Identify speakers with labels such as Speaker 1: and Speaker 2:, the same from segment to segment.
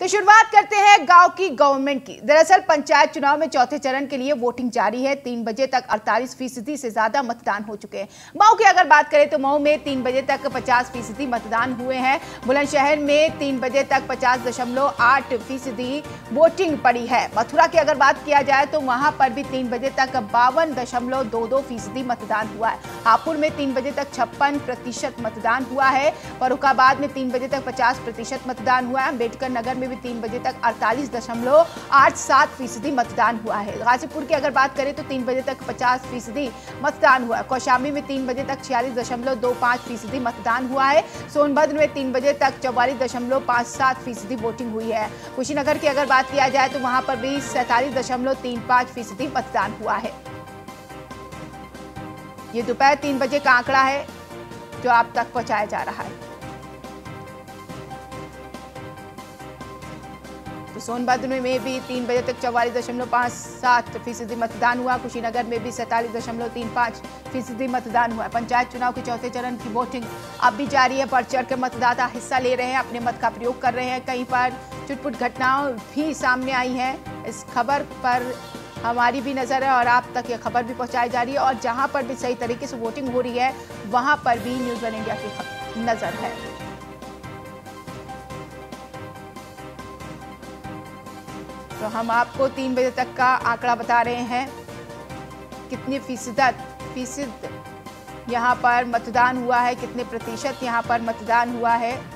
Speaker 1: तो शुरुआत करते हैं गांव की गवर्नमेंट की। दरअसल पंचायत चुनाव में चौथे चरण के लिए वोटिंग जारी है। 3 बजे तक 48% से ज्यादा मतदान हो चुके हैं। मऊ की अगर बात करें तो मऊ में 3 बजे तक 50% मतदान हुए हैं। बुलंदशहर में 3 बजे तक 50.8% वोटिंग पड़ी है। मथुरा की अगर बात किया जाए तो वहां पर भी 3 बजे तक 52.22% मतदान हुआ है। हापुड़ में 3 बजे तक 56% मतदान हुआ है। फर्रुखाबाद में 3 बजे तक 50% मतदान हुआ है। अम्बेडकर नगर में भी 3 बजे तक 48.87% मतदान हुआ है। गाजीपुर की अगर बात करें तो 3 बजे तक 50% मतदान हुआ है। कौशाम्बी में 3 बजे तक 46.25% मतदान हुआ है। सोनभद्र में 3 बजे तक 44.57% वोटिंग हुई है। कुशीनगर की अगर बात किया जाए तो वहां पर भी 47.35% मतदान हुआ है। ये दोपहर 3 बजे का आंकड़ा है जो आप तक पहुंचाया जा रहा है। तो सोनभद्र में भी 3 बजे तक 44.57% मतदान हुआ। कुशीनगर में भी 47.35% मतदान हुआ। पंचायत चुनाव के चौथे चरण की वोटिंग अब भी जारी है। बढ़ चढ़ कर मतदाता हिस्सा ले रहे हैं, अपने मत का प्रयोग कर रहे हैं। कहीं पर चुटपुट घटनाएं भी सामने आई हैं। इस खबर पर हमारी भी नजर है और आप तक ये खबर भी पहुंचाई जा रही है। और जहां पर भी सही तरीके से वोटिंग हो रही है वहां पर भी न्यूज़ वन इंडिया की नजर है। तो हम आपको 3 बजे तक का आंकड़ा बता रहे हैं, कितने फीसद यहाँ पर मतदान हुआ है, कितने प्रतिशत यहाँ पर मतदान हुआ है।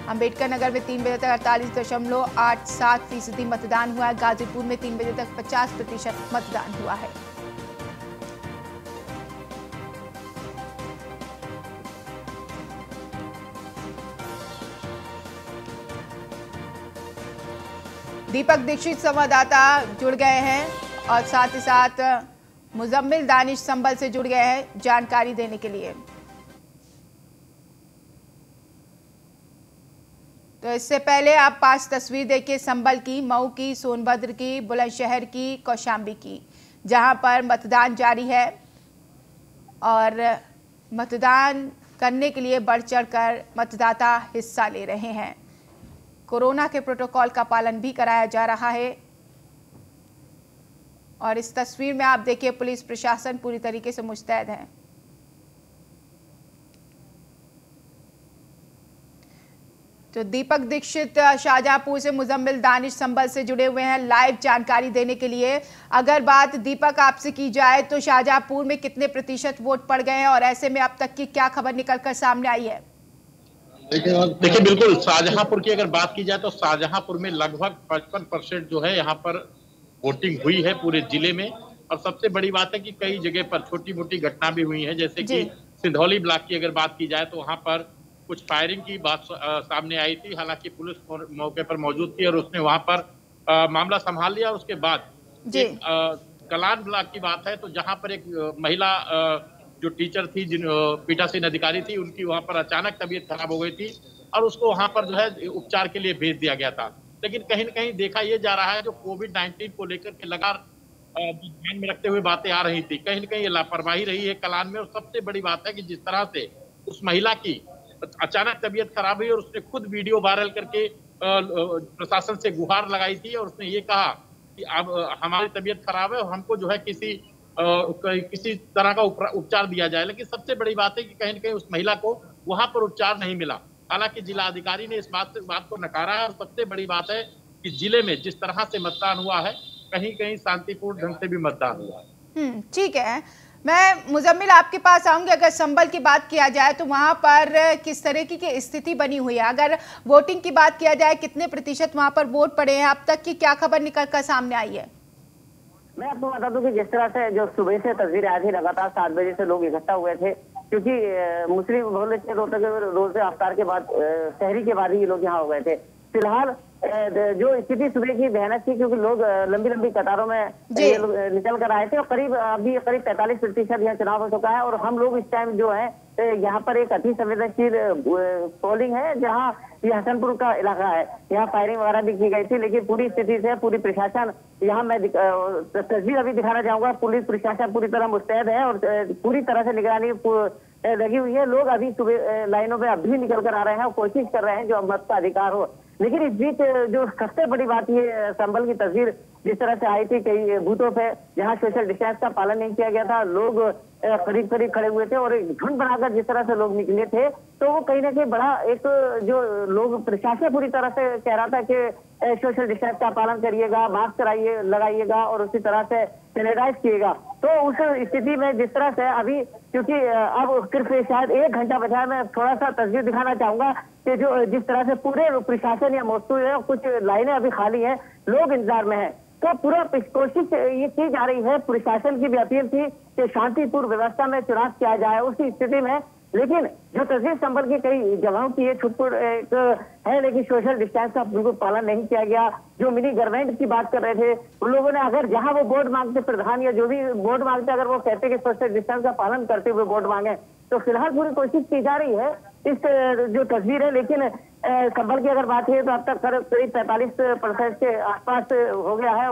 Speaker 1: अंबेडकर नगर में 3 बजे तक 48.87% मतदान हुआ है। गाजीपुर में 3 बजे तक 50% मतदान हुआ है। दीपक दीक्षित संवाददाता जुड़ गए हैं और साथ ही साथ मुजम्मिल दानिश संभल से जुड़ गए हैं जानकारी देने के लिए। तो इससे पहले आप 5 तस्वीर देखिए संभल की, मऊ की, सोनभद्र की, बुलंदशहर की, कौशाम्बी की, जहां पर मतदान जारी है और मतदान करने के लिए बढ़ चढ़कर मतदाता हिस्सा ले रहे हैं। कोरोना के प्रोटोकॉल का पालन भी कराया जा रहा है। और इस तस्वीर में आप देखिए पुलिस प्रशासन पूरी तरीके से मुस्तैद है। तो दीपक दीक्षित शाहजहांपुर से मुजम्मिल दानिश संभल से जुड़े हुए हैं लाइव जानकारी देने के लिए। अगर बात दीपक आपसे की जाए तो शाहजहांपुर में कितने प्रतिशत वोट पड़ गए हैं और ऐसे में अब तक की क्या खबर निकलकर सामने आई है?
Speaker 2: देखिए बिल्कुल, शाहजहांपुर की अगर बात की जाए तो शाहजहांपुर में लगभग 55% जो है यहाँ पर वोटिंग हुई है पूरे जिले में। और सबसे बड़ी बात है कि कई जगह पर छोटी मोटी घटना भी हुई है, जैसे कि सिंधौली ब्लॉक की अगर बात की जाए तो वहां पर कुछ फायरिंग की बात सामने आई थी। हालांकि पुलिस मौके पर मौजूद थी और उसने वहां पर मामला संभाल लिया। उसके बाद कलान ब्लॉक की बात है तो जहां पर एक महिला जो टीचर थी, जिन पीठासीन अधिकारी थी, उनकी वहां पर अचानक तबीयत खराब हो गई थी और उसको वहां पर जो है उपचार के लिए भेज दिया गया था। लेकिन कहीं न कहीं देखा यह जा रहा है जो कोविड-19 को लेकर के लगातार ध्यान में रखते हुए बातें आ रही थी, कहीं न कहीं ये लापरवाही रही है कलान में। और सबसे बड़ी बात है कि जिस तरह से उस महिला की अचानक तबीयत खराब हुई और उसने खुद वीडियो वायरल करके प्रशासन से गुहार लगाई थी और उसने ये कहा कि अब हमारी तबीयत खराब है और हमको जो है किसी तरह का उपचार दिया जाए। लेकिन सबसे बड़ी बात है कि कहीं न कहीं उस महिला को वहां पर उपचार नहीं मिला। हालांकि जिला अधिकारी ने इस बात को नकारा है। और सबसे बड़ी बात है कि जिले में जिस तरह से मतदान हुआ है, कहीं कहीं शांतिपूर्ण ढंग से भी मतदान हुआ है।
Speaker 1: ठीक है, मैं मुजम्मिल आपके पास आऊंगी। अगर संभल की बात किया जाए तो वहां पर किस तरह की स्थिति बनी हुई है? अगर वोटिंग की बात किया जाए, कितने प्रतिशत वहां पर वोट पड़े हैं? अब तक की क्या खबर निकल कर सामने आई है?
Speaker 3: मैं आपको बता दूं कि जिस तरह से जो सुबह से तस्वीर आई थी, लगातार 7 बजे से लोग इकट्ठा हुए थे, क्योंकि मुस्लिम बहुल क्षेत्रों तक रोजे अफ्तार के बाद शहरी के बाद ही लोग यहाँ हो गए थे। फिलहाल जो स्थिति सुबह की भयानक थी, क्योंकि लोग लंबी लंबी कतारों में निकल कर आए थे और करीब 45% यहाँ चुनाव हो चुका है। और हम लोग इस टाइम जो है यहाँ पर एक अति संवेदनशील पोलिंग है, जहाँ ये हसनपुर का इलाका है। यहाँ फायरिंग वगैरह भी की गई थी, लेकिन पूरी स्थिति से पूरी प्रशासन, यहाँ मैं तस्वीर अभी दिखाना चाहूंगा, पुलिस प्रशासन पूरी तरह मुस्तैद है और पूरी तरह से निगरानी लगी हुई है। लोग अभी सुबह लाइनों पे अभी निकल कर आ रहे हैं और कोशिश कर रहे हैं जो मत का अधिकार हो लेकिन इस बीच जो सबसे बड़ी बात ये संभल की तस्वीर जिस तरह से आई थी कई बूथों पे जहां सोशल डिस्टेंस का पालन नहीं किया गया था, लोग करीब करीब खड़े हुए थे और एक झुंड बनाकर जिस तरह से लोग निकले थे, तो वो कहीं ना कहीं बड़ा एक जो लोग प्रशासन पूरी तरह से कह रहा था कि सोशल डिस्टेंस का पालन करिएगा, मास्क लगाइएगा और उसी तरह से सैनिटाइज किएगा। तो उस स्थिति में जिस तरह से अभी क्योंकि अब सिर्फ शायद 1 घंटा बचा है, मैं थोड़ा सा तस्वीर दिखाना चाहूंगा कि जो जिस तरह से पूरे प्रशासन या मौजूद है, कुछ लाइनें अभी खाली हैं, लोग इंतजार में हैं। तो पूरा कोशिश ये की जा रही है, प्रशासन की भी अपील थी कि शांतिपूर्ण व्यवस्था में चुनाव किया जाए। उसी स्थिति में लेकिन जो तस्वीर संभल की कई जगहों की ये छुटपुट एक है, लेकिन सोशल डिस्टेंस का बिल्कुल पालन नहीं किया गया। जो मिनी गवर्नमेंट की बात कर रहे थे उन लोगों ने, अगर जहां वो वोट मांगते प्रधान या जो भी वोट मांगते, अगर वो कहते कि सोशल डिस्टेंस का पालन करते हुए वोट मांगे, तो फिलहाल पूरी कोशिश की जा रही है। इस जो तस्वीर है, लेकिन संभल की अगर बात है तो अब तक करीब 45% के आसपास हो गया है।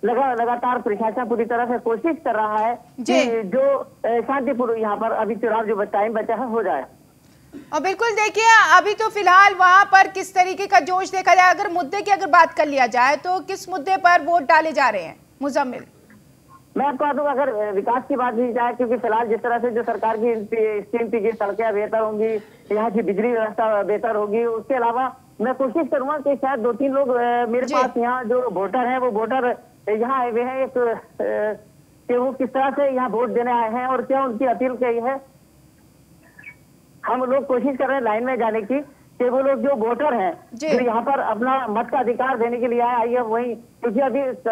Speaker 3: लगातार प्रशासन पूरी तरह से कोशिश कर रहा है कि जो शांतिपूर्ण यहाँ पर अभी चुनाव जो टाइम बचा है हो जाए।
Speaker 1: और बिल्कुल देखिए, अभी तो फिलहाल वहां पर किस तरीके का जोश देखा जाए, अगर मुद्दे की अगर बात कर लिया जाए तो किस मुद्दे पर वोट डाले जा रहे हैं मुजम्मिल?
Speaker 3: मैं आपको बता दूं, अगर विकास की बात की जाए, क्योंकि फिलहाल जिस तरह से जो सरकार की स्कीम थी कि सड़कें बेहतर होंगी, यहाँ की बिजली व्यवस्था बेहतर होगी, उसके अलावा मैं कोशिश करूंगा कि शायद 2-3 लोग मेरे पास यहाँ जो वोटर हैं वो वोटर यहाँ आए हुए हैं, एक कि वो किस तरह से यहाँ वोट देने आए हैं और क्या उनकी अपील की है। हम लोग कोशिश कर रहे हैं लाइन में जाने की कि वो लोग जो वोटर हैं जो यहाँ पर अपना मत का अधिकार देने के लिए आइए वही, क्योंकि अभी एक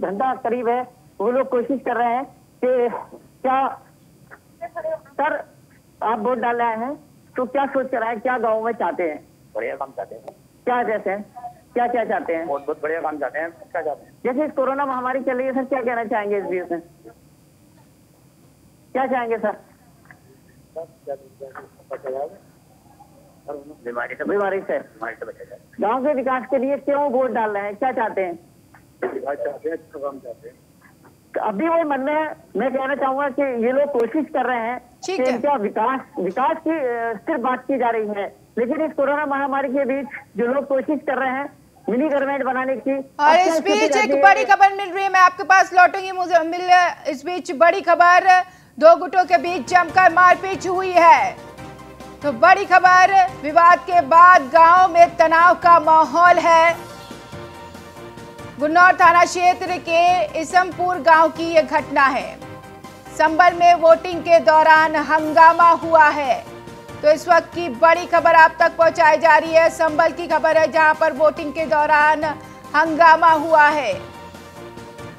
Speaker 3: घंटा करीब है, वो लोग कोशिश कर रहे हैं कि क्या सर आप वोट डाल रहे हैं तो क्या सोच कर रहे हैं, क्या गाँव में चाहते हैं?
Speaker 4: बढ़िया काम चाहते हैं।
Speaker 3: क्या चाहते हैं? क्या चाहते हैं?
Speaker 4: बहुत बढ़िया काम चाहते हैं। क्या चाहते हैं?
Speaker 3: जैसे इस कोरोना महामारी चल रही है सर, क्या कहना चाहेंगे इस बीच में? क्या चाहेंगे सर? बीमारी से बचा जाए। गाँव के विकास के लिए क्यों वोट डाल रहे हैं, क्या चाहते हैं?
Speaker 4: अच्छा काम चाहते हैं।
Speaker 3: अभी वही मन में मैं कहना चाहूंगा कि ये लोग कोशिश कर रहे हैं कि इनका विकास की सिर्फ बात की जा रही है, लेकिन इस कोरोना महामारी के बीच जो लोग कोशिश कर रहे हैं मिनी गवर्नमेंट बनाने की।
Speaker 1: और इस बीच एक बड़ी खबर मिल रही है, मैं आपके पास लौटूंगी मुजम्मिल। इस बीच बड़ी खबर, 2 गुटों के बीच जमकर मारपीट हुई है। तो बड़ी खबर, विवाद के बाद गांव में तनाव का माहौल है। गुन्नौर थाना क्षेत्र के इसमपुर गांव की यह घटना है। संभल में वोटिंग के दौरान हंगामा हुआ है। तो इस वक्त की बड़ी खबर आप तक पहुंचाई जा रही है। संभल की खबर है जहां पर वोटिंग के दौरान हंगामा हुआ है।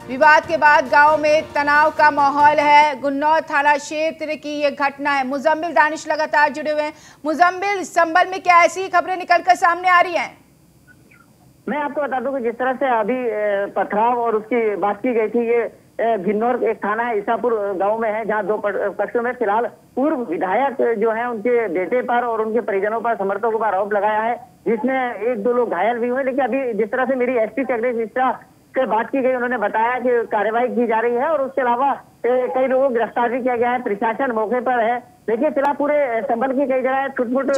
Speaker 1: विवाद के बाद गांव में तनाव का माहौल है। गुन्नौर थाना क्षेत्र की यह घटना है। मुजम्मिल दानिश लगातार जुड़े हुए हैं। मुजम्मिल, संभल में क्या ऐसी खबरें निकलकर सामने आ रही हैं?
Speaker 3: मैं आपको बता दूं कि जिस तरह से अभी पथराव और उसकी बात की गई थी, ये भिन्नौर एक थाना है, ईसापुर गांव में है, जहां 2 पक्षों में फिलहाल पूर्व विधायक जो है उनके बेटे पर और उनके परिजनों पर, समर्थकों पर आरोप लगाया है, जिसमें 1-2 लोग घायल भी हुए। लेकिन अभी जिस तरह से मेरी एसपी जगदीश मिश्रा से बात की गई, उन्होंने बताया कि कार्रवाई की जा रही है और उसके अलावा कई लोगों को गिरफ्तार भी किया गया है। प्रशासन मौके पर है, देखिए फिलहाल पूरे संभल की कई जगह छुटपुट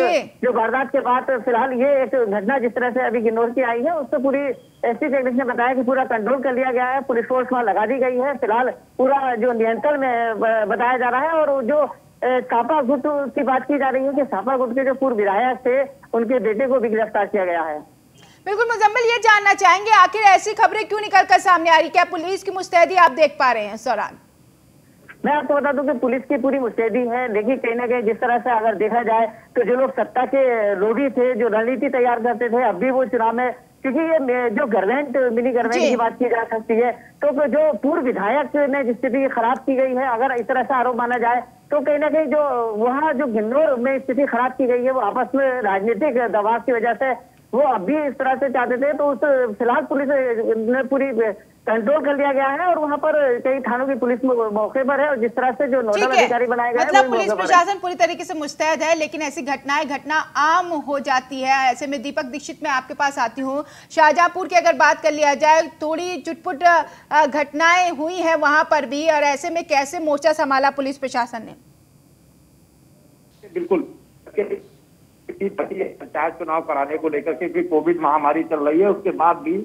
Speaker 3: जो वारदात के बाद फिलहाल ये एक घटना जिस तरह से अभी गिन्नौर की आई है, उससे पूरी एसपी जगदीश ने बताया कि पूरा कंट्रोल कर लिया गया है, पुलिस फोर्स वहां लगा दी गई है। फिलहाल पूरा जो नियंत्रण में बताया जा रहा है। और जो सापा गुट की बात की जा रही है कि सापा गुट के जो पूर्व विधायक थे उनके बेटे को भी गिरफ्तार किया गया है।
Speaker 1: बिल्कुल मुजम्मिल, ये जानना चाहेंगे आखिर ऐसी खबरें क्यों निकलकर सामने आ रही, क्या पुलिस की मुस्तैदी आप देख पा रहे हैं इस दौरान?
Speaker 3: मैं आपको बता दूं कि पुलिस की पूरी मुस्तैदी है। देखिए कहीं ना कहीं जिस तरह से अगर देखा जाए तो जो लोग सत्ता के लोभी थे, जो रणनीति तैयार करते थे, अब भी वो चुनाव में, क्योंकि ये जो गवर्नमेंट मिनी गवर्नमेंट की बात की जा सकती है, तो जो पूर्व विधायक ने जिस स्थिति खराब की गई है, अगर इस तरह से आरोप माना जाए तो कहीं ना कहीं जो वहाँ जो गिन्नौर में स्थिति खराब की गई है, वो आपस में राजनीतिक दबाव की वजह से वो अब भी इस तरह से चाहते थे। तो उस फिलहाल पुलिस ने पूरी कंट्रोल कर लिया गया है और वहाँ पर कई थानों की पुलिस मौके पर है और जिस तरह से जो नोडल अधिकारी बनाए गए,
Speaker 1: मतलब पुलिस प्रशासन पूरी तरीके से मुस्तैद है। लेकिन ऐसी घटना आम हो जाती है। ऐसे में दीपक दीक्षित मैं आपके पास आती हूँ। शाहजहांपुर की अगर बात कर लिया जाए, थोड़ी चुटपुट घटनाएं हुई है वहां पर भी, और ऐसे में कैसे मोर्चा संभाला पुलिस प्रशासन ने?
Speaker 4: बिल्कुल स्थिति बनी है पंचायत चुनाव कराने को लेकर के, क्योंकि कोविड महामारी चल रही है। उसके बाद भी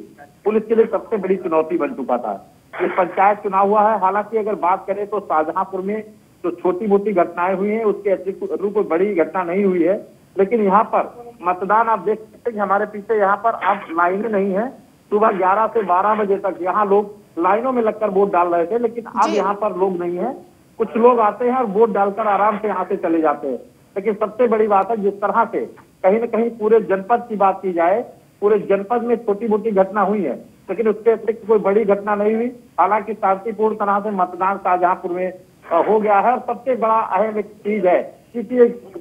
Speaker 4: पुलिस के लिए सबसे बड़ी चुनौती बन चुका था। ये पंचायत चुनाव हुआ है। हालांकि अगर बात करें तो शाहजहांपुर में जो छोटी मोटी घटनाएं हुई हैं उसके अतिरिक्त कोई बड़ी घटना नहीं हुई है। लेकिन यहाँ पर मतदान आप देख सकते हैं, हमारे पीछे यहाँ पर अब लाइनें नहीं है। सुबह 11 से 12 बजे तक यहाँ लोग लाइनों में लगकर वोट डाल रहे थे, लेकिन अब यहाँ पर लोग नहीं है। कुछ लोग आते हैं और वोट डालकर आराम से यहाँ से चले जाते हैं। लेकिन सबसे बड़ी बात है, जिस तरह से कहीं न कहीं पूरे जनपद की बात की जाए, पूरे जनपद में छोटी मोटी घटना हुई है, लेकिन उसके अतिरिक्त कोई बड़ी घटना नहीं हुई। हालांकि शांतिपूर्ण तरह से मतदान शाहजहांपुर में हो गया है। और सबसे बड़ा अहम एक चीज है कि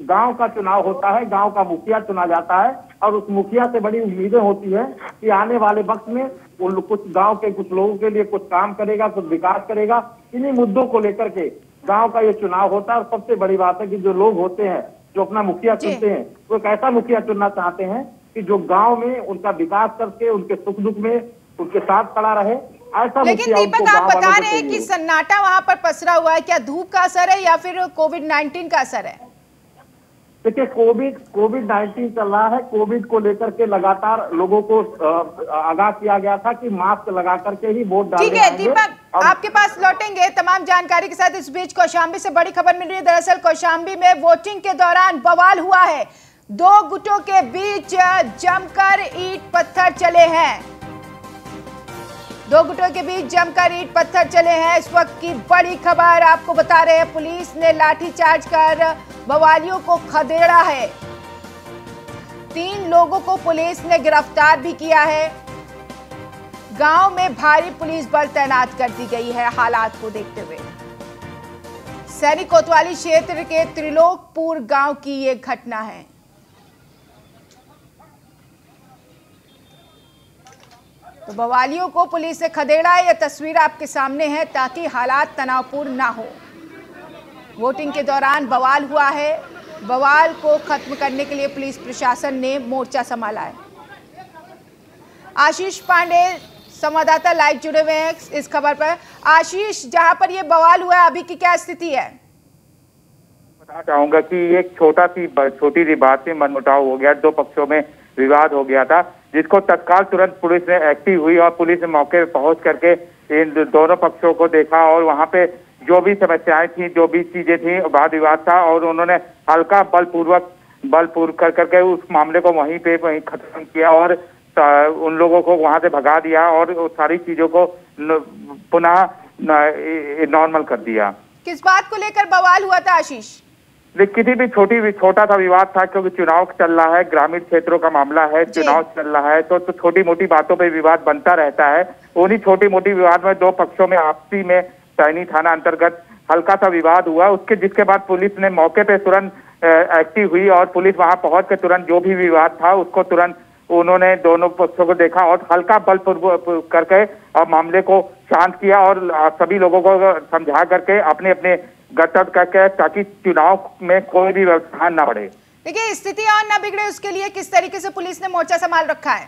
Speaker 4: गांव का चुनाव होता है, गांव का मुखिया चुना जाता है और उस मुखिया से बड़ी उम्मीदें होती है कि आने वाले वक्त में वो कुछ गांव के कुछ लोगों के लिए कुछ काम करेगा, कुछ विकास करेगा। इन्हीं मुद्दों को लेकर के गांव का ये चुनाव होता है। और सबसे बड़ी बात है कि जो लोग होते हैं, जो अपना मुखिया चुनते हैं, वो एक ऐसा मुखिया चुनना चाहते हैं कि जो गांव में उनका विकास करके उनके सुख दुख में उनके साथ खड़ा रहे। ऐसा
Speaker 1: लेकिन दीपक, आप बता रहे हैं कि सन्नाटा वहां पर पसरा हुआ है, क्या धूप का असर है या फिर कोविड-19 का असर है?
Speaker 4: देखिए, कोविड-19 चल रहा है। कोविड को लेकर के लगातार लोगों को आगाह किया गया था कि मास्क लगा करके ही वोट डालने।
Speaker 1: ठीक है दीपक, आपके पास लौटेंगे तमाम जानकारी के साथ। इस बीच कौशाम्बी से बड़ी खबर मिल रही है। दरअसल कौशाम्बी में वोटिंग के दौरान बवाल हुआ है। दो गुटों के बीच जमकर ईंट पत्थर चले हैं। दो गुटों के बीच जमकर ईंट पत्थर चले हैं। इस वक्त की बड़ी खबर आपको बता रहे हैं, पुलिस ने लाठीचार्ज कर बवालियों को खदेड़ा है। 3 लोगों को पुलिस ने गिरफ्तार भी किया है। गांव में भारी पुलिस बल तैनात कर दी गई है। हालात को देखते हुए सैनिक कोतवाली क्षेत्र के त्रिलोकपुर गांव की ये घटना है। तो बवालियों को पुलिस ने खदेड़ा है। यह तस्वीर आपके सामने है ताकि हालात तनावपूर्ण ना हो। वोटिंग के दौरान बवाल हुआ है। बवाल को खत्म करने के लिए पुलिस प्रशासन ने मोर्चा संभाला है। आशीष पांडे संवाददाता लाइव जुड़े हुए हैं इस खबर पर। आशीष, जहां पर यह बवाल हुआ है अभी की क्या स्थिति है?
Speaker 5: बताना चाहूंगा कि एक छोटी सी बात से मनमुटाव हो गया, 2 पक्षों में विवाद हो गया था, जिसको तत्काल तुरंत पुलिस ने एक्टिव हुई और पुलिस ने मौके पर पहुंच करके इन दोनों पक्षों को देखा और वहां पे जो भी समस्याएं थी, जो भी चीजें थी, वाद विवाद था, और उन्होंने हल्का बलपूर्वक कर करके उस मामले को वहीं खत्म किया और उन लोगों को वहां से भगा दिया और सारी चीजों को पुनः नॉर्मल कर दिया।
Speaker 1: किस बात को लेकर बवाल हुआ था आशीष?
Speaker 5: किसी भी छोटा सा विवाद था, क्योंकि चुनाव चल रहा है, ग्रामीण क्षेत्रों का मामला है, चुनाव चल रहा है, तो छोटी मोटी बातों पे विवाद बनता रहता है। उन्हीं छोटी मोटी विवाद में 2 पक्षों में आपसी में सैनी थाना अंतर्गत हल्का सा विवाद हुआ। जिसके बाद पुलिस ने मौके पे तुरंत एक्टिव हुई और पुलिस वहां पहुंच के तुरंत जो भी विवाद था उसको तुरंत उन्होंने दोनों पक्षों को देखा और हल्का बलपूर्वक करके और मामले को शांत किया और सभी लोगों को समझा करके अपने अपने गठबंधन करके, ताकि चुनाव में कोई भी व्यवधान न बढ़े।
Speaker 1: देखिए, स्थिति और न बिगड़े उसके लिए किस तरीके से पुलिस ने मोर्चा संभाल रखा है?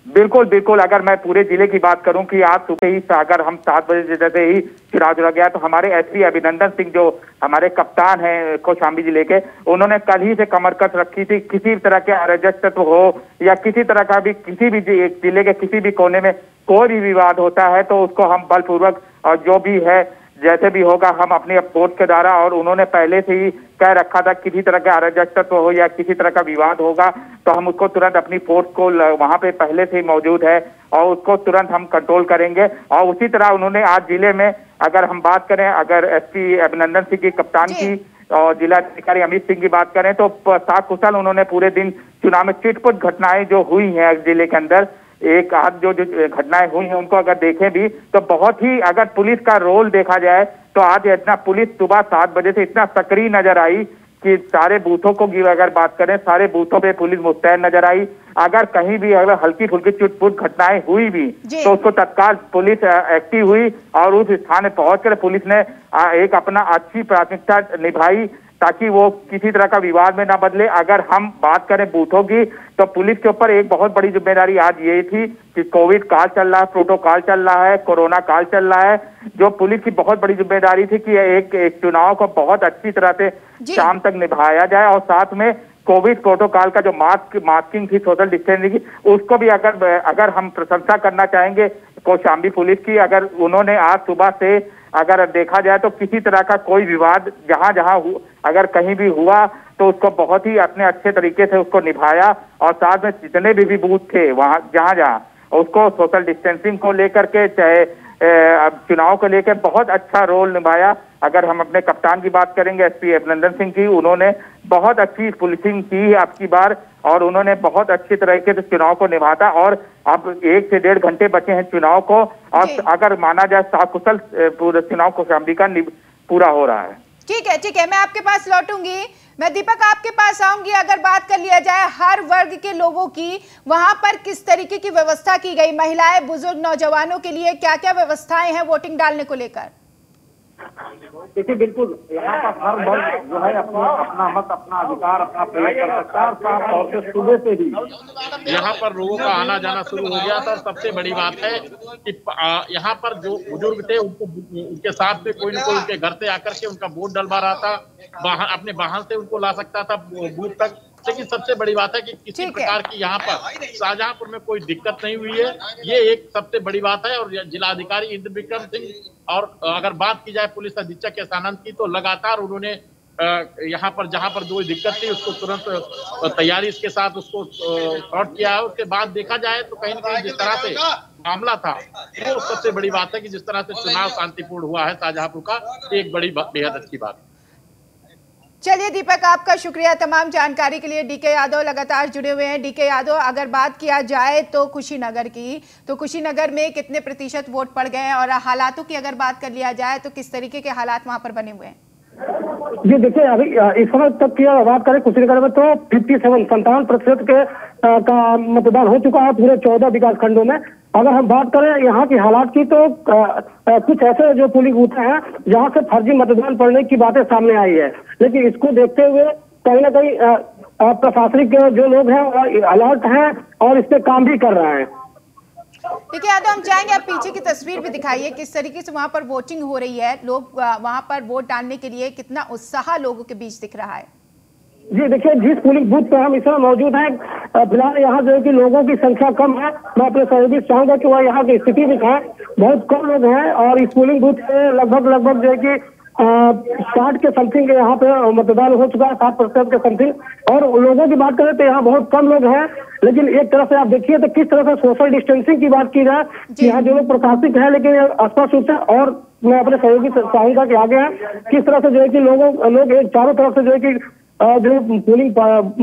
Speaker 5: बिल्कुल, अगर मैं पूरे जिले की बात करूं कि आज सुबह ही अगर हम 7 बजे से ही चुनाव जुड़ा गया, तो हमारे एसपी अभिनंदन सिंह जो हमारे कप्तान हैं कौशाम्बी जिले के, उन्होंने कल ही से कमर कस रखी थी। किसी तरह के अराजकता हो या किसी तरह का भी किसी भी जिले के किसी भी कोने में कोई भी विवाद होता है तो उसको हम बलपूर्वक और जो भी है जैसे भी होगा हम अपने फोर्स के द्वारा, और उन्होंने पहले से ही कह रखा था किसी तरह का अराजकता हो या किसी तरह का विवाद होगा तो हम उसको तुरंत अपनी फोर्स को वहां पे पहले से ही मौजूद है और उसको तुरंत हम कंट्रोल करेंगे। और उसी तरह उन्होंने आज जिले में अगर हम बात करें, अगर एसपी अभिनंदन सिंह की कप्तान की और जिलाधिकारी अमित सिंह की बात करें तो साकुशल उन्होंने पूरे दिन चुनाव में चिटपुट घटनाएं जो हुई हैं जिले के अंदर, एक आध जो घटनाएं हुई हैं उनको अगर देखें भी तो बहुत ही, अगर पुलिस का रोल देखा जाए तो आज इतना पुलिस सुबह 7 बजे से इतना सक्रिय नजर आई कि सारे बूथों को अगर बात करें सारे बूथों पे पुलिस मुस्तैद नजर आई। अगर कहीं भी अगर हल्की फुल्की चुटपुट घटनाएं हुई भी तो उसको तत्काल पुलिस एक्टिव हुई और उस स्थान में पहुंचकर पुलिस ने एक अपना अच्छी प्राथमिकता निभाई ताकि वो किसी तरह का विवाद में ना बदले। अगर हम बात करें बूथों की तो पुलिस के ऊपर एक बहुत बड़ी जिम्मेदारी आज ये थी कि कोविड काल चल रहा है, प्रोटोकॉल चल रहा है, कोरोना काल चल रहा है, जो पुलिस की बहुत बड़ी जिम्मेदारी थी कि एक चुनाव को बहुत अच्छी तरह से शाम तक निभाया जाए और साथ में कोविड प्रोटोकॉल का जो मास्किंग थी, सोशल डिस्टेंसिंग की, उसको भी अगर हम प्रशंसा करना चाहेंगे कौशाम्बी पुलिस की। अगर उन्होंने आज सुबह से अगर देखा जाए तो किसी तरह का कोई विवाद जहां अगर कहीं भी हुआ तो उसको बहुत ही अपने अच्छे तरीके से उसको निभाया, और साथ में जितने भी बूथ थे वहां जहां उसको सोशल डिस्टेंसिंग को लेकर के, चाहे चुनाव को लेकर बहुत अच्छा रोल निभाया। अगर हम अपने कप्तान की बात करेंगे, एसपी अभिनंदन सिंह की, उन्होंने बहुत अच्छी पुलिसिंग की अब की बार, और उन्होंने बहुत अच्छी तरीके से चुनाव को निभाता। और अब 1 से 1.5 घंटे बचे हैं चुनाव को, और अगर माना जाए साकुशल पूरा चुनाव कौशाम्बी का पूरा हो रहा है।
Speaker 1: ठीक है, मैं आपके पास लौटूंगी। मैं दीपक आपके पास आऊंगी। अगर बात कर लिया जाए हर वर्ग के लोगों की, वहां पर किस तरीके की व्यवस्था की गई, महिलाएं, बुजुर्ग, नौजवानों के लिए क्या क्या व्यवस्थाएं हैं वोटिंग डालने को लेकर?
Speaker 4: देखिए बिल्कुल, यहाँ पर हर वर्ग जो है अपना मत, अपना अधिकार, अपना प्रयोग कर सकता है। साफ तौर से सुबह से ही
Speaker 2: यहाँ पर लोगों का आना जाना शुरू हो गया था। और सबसे बड़ी बात है कि यहाँ पर जो बुजुर्ग थे उनके साथ में कोई न कोई उनके घर से आकर के उनका वोट डलवा रहा था, अपने वाहन से उनको ला सकता था बूथ तक। लेकिन सबसे बड़ी बात है कि किसी प्रकार की यहाँ पर शाहजहांपुर में कोई दिक्कत नहीं हुई है, ये एक सबसे बड़ी बात है। और जिलाधिकारी इंद्र विक्रम सिंह, और अगर बात की जाए पुलिस अधीक्षक एसानंद की, तो लगातार उन्होंने यहाँ पर जहाँ पर जो दिक्कत थी उसको तुरंत तैयारी के साथ उसको सॉर्ट किया है। उसके बाद देखा जाए तो कहीं न कहीं जिस तरह से मामला था, वो सबसे बड़ी बात है कि जिस तरह से चुनाव शांतिपूर्ण हुआ है शाहजहांपुर का, एक बड़ी बेहद अच्छी बात है।
Speaker 1: चलिए दीपक, आपका शुक्रिया तमाम जानकारी के लिए। डीके यादव लगातार जुड़े हुए हैं। डीके यादव, अगर बात किया जाए तो कुशीनगर की, तो कुशीनगर में कितने प्रतिशत वोट पड़ गए हैं, और हालातों की अगर बात कर लिया जाए तो किस तरीके के हालात वहां पर बने हुए हैं?
Speaker 6: जी देखिए, अभी इस समय तक की बात करें कुशीनगर में तो 57% के का मतदान हो चुका है पूरे 14 विकास खंडों में। अगर हम बात करें यहाँ की हालात की तो कुछ ऐसे जो पोलिंग बूथ हैं जहाँ से फर्जी मतदान पड़ने की बातें सामने आई है, लेकिन इसको देखते हुए कहीं ना कहीं प्रशासनिक जो लोग हैं अलर्ट हैं और इस पे काम भी कर रहे हैं।
Speaker 1: देखिए यादव, हम चाहेंगे आप पीछे की तस्वीर भी दिखाइए, किस तरीके से वहां पर वोटिंग हो रही है, लोग वहां पर वोट डालने के लिए कितना उत्साह लोगों के बीच दिख रहा है।
Speaker 6: जी देखिए, जिस पोलिंग बूथ पर हम इस समय मौजूद हैं, फिलहाल यहाँ जो है कि लोगों की संख्या कम है। मैं अपने सहयोगी से चाहूंगा कि वह यहाँ की स्थिति दिखाएं। बहुत कम लोग हैं और इस पोलिंग बूथ से लगभग जो है कि 60 के समथिंग यहाँ पे मतदान हो चुका है, 60% के समथिंग। और लोगों की बात करें तो यहाँ बहुत कम लोग हैं, लेकिन एक तरफ से आप देखिए तो किस तरह से सोशल डिस्टेंसिंग की बात की जाए, यहाँ जो लोग प्रशासनिक है लेकिन स्पष्ट रूप से, और मैं अपने सहयोगी से चाहूंगा कि आगे हैं किस तरह से जो है कि लोग एक चारों तरफ से जो है कि जो पोलिंग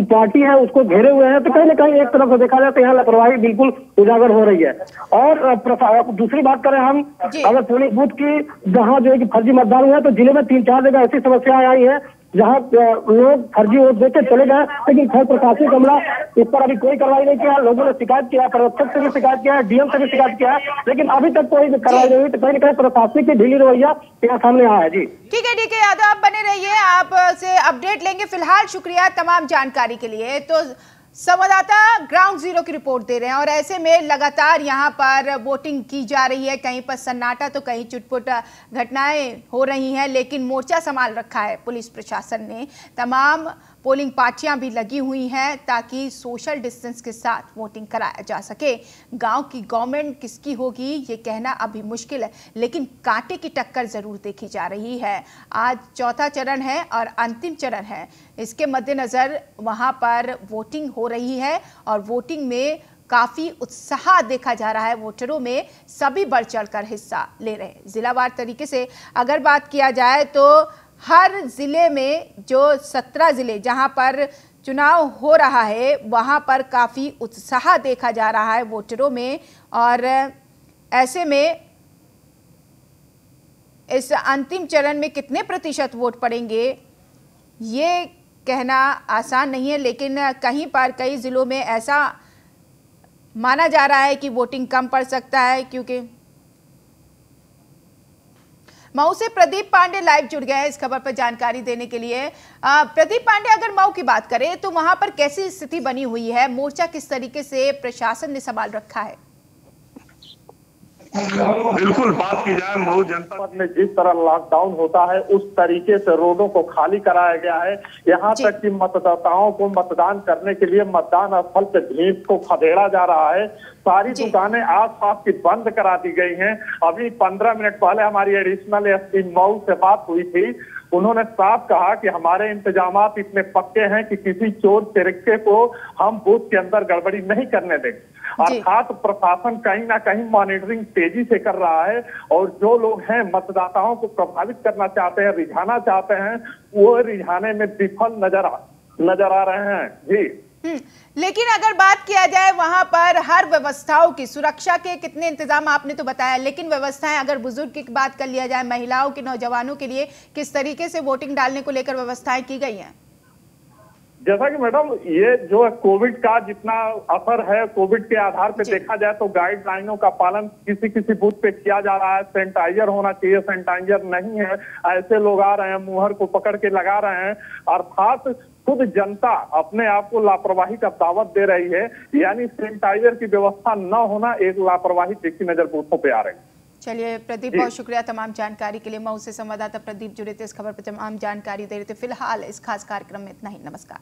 Speaker 6: पार्टी है उसको घेरे हुए हैं। तो कहीं ना कहीं एक तरफ से देखा जाए तो यहाँ लापरवाही बिल्कुल उजागर हो रही है। और दूसरी बात करें हम अगर पोलिंग बूथ की, जहाँ जो है कि फर्जी मतदान हुआ है, तो जिले में 3-4 जगह ऐसी समस्याएं आई है जहाँ लोग फर्जी वोट देकर चले गए, लेकिन खैर प्रशासनिक अमला इस पर अभी कोई कार्रवाई नहीं किया। लोगों ने शिकायत किया, पर्यवेक्षक से भी शिकायत किया है, डीएम से भी शिकायत किया है, लेकिन अभी तक कोई कार्रवाई नहीं हुई। तो कहीं ना कहीं प्रशासनिक की ढीली रवैया यहाँ सामने आया है। जी
Speaker 1: ठीक है, डीके यादव आप बने रहिए, आपसे अपडेट लेंगे। फिलहाल शुक्रिया तमाम जानकारी के लिए। तो संवाददाता ग्राउंड जीरो की रिपोर्ट दे रहे हैं, और ऐसे में लगातार यहाँ पर वोटिंग की जा रही है। कहीं पर सन्नाटा तो कहीं चुटपुट घटनाएं हो रही हैं, लेकिन मोर्चा संभाल रखा है पुलिस प्रशासन ने। तमाम पोलिंग पार्टियां भी लगी हुई हैं ताकि सोशल डिस्टेंस के साथ वोटिंग कराया जा सके। गांव की गवर्नमेंट किसकी होगी ये कहना अभी मुश्किल है, लेकिन कांटे की टक्कर जरूर देखी जा रही है। आज चौथा चरण है और अंतिम चरण है, इसके मद्देनजर वहां पर वोटिंग हो रही है और वोटिंग में काफी उत्साह देखा जा रहा है। वोटरों में सभी बढ़ चढ़कर हिस्सा ले रहे हैं। जिलावार तरीके से अगर बात किया जाए तो हर जिले में जो 17 जिले जहां पर चुनाव हो रहा है वहां पर काफी उत्साह देखा जा रहा है वोटरों में। और ऐसे में इस अंतिम चरण में कितने प्रतिशत वोट पड़ेंगे ये कहना आसान नहीं है, लेकिन कहीं पर कई जिलों में ऐसा माना जा रहा है कि वोटिंग कम पड़ सकता है। क्योंकि मऊ से प्रदीप पांडे लाइव जुड़ गए हैं इस खबर पर जानकारी देने के लिए। प्रदीप पांडे, अगर मऊ की बात करें तो वहां पर कैसी स्थिति बनी हुई है, मोर्चा किस तरीके से प्रशासन ने संभाल रखा है?
Speaker 7: बिल्कुल बात की जाए मऊ जनपद
Speaker 8: में जिस तरह लॉकडाउन होता है उस तरीके से रोडों को खाली कराया गया है। यहाँ तक कि मतदाताओं को मतदान करने के लिए मतदान स्थल पे भीड़ को खदेड़ा जा रहा है। सारी दुकानें आस-पास की बंद करा दी गई हैं। अभी 15 मिनट पहले हमारी एडिशनल एसपी मऊ से बात हुई थी। उन्होंने साफ कहा कि हमारे इंतजामात इतने पक्के हैं कि किसी चोर चरिक्के को हम बूथ के अंदर गड़बड़ी नहीं करने देंगे। अर्थात प्रशासन कहीं ना कहीं मॉनिटरिंग तेजी से कर रहा है और जो लोग हैं मतदाताओं को प्रभावित करना चाहते हैं, रिझाना चाहते हैं, वो रिझाने में विफल नजर आ रहे हैं। जी
Speaker 1: लेकिन अगर बात किया जाए वहां पर हर व्यवस्थाओं की सुरक्षा के कितने इंतजाम आपने तो बताया, लेकिन व्यवस्थाएं अगर बुजुर्ग की बात कर लिया जाए, महिलाओं के, नौजवानों के लिए किस तरीके से वोटिंग डालने को लेकर व्यवस्थाएं की गई हैं?
Speaker 8: जैसा कि मैडम ये जो है कोविड का जितना असर है, कोविड के आधार पे देखा जाए तो गाइडलाइनों का पालन किसी किसी बूथ पे किया जा रहा है। सैनिटाइजर होना चाहिए, सैनिटाइजर नहीं है, ऐसे लोग आ रहे हैं मुहर को पकड़ के लगा रहे हैं। अर्थात खुद जनता अपने आप को लापरवाही का दावत दे रही है, यानी सैनिटाइजर की व्यवस्था न होना एक लापरवाही देखी नजर बूथों पे आ रही है।
Speaker 1: चलिए प्रदीप, बहुत शुक्रिया तमाम जानकारी के लिए। मऊ से संवाददाता प्रदीप जुड़े थे, इस खबर पर तमाम जानकारी दे रहे थे। फिलहाल इस खास कार्यक्रम में इतना ही। नमस्कार।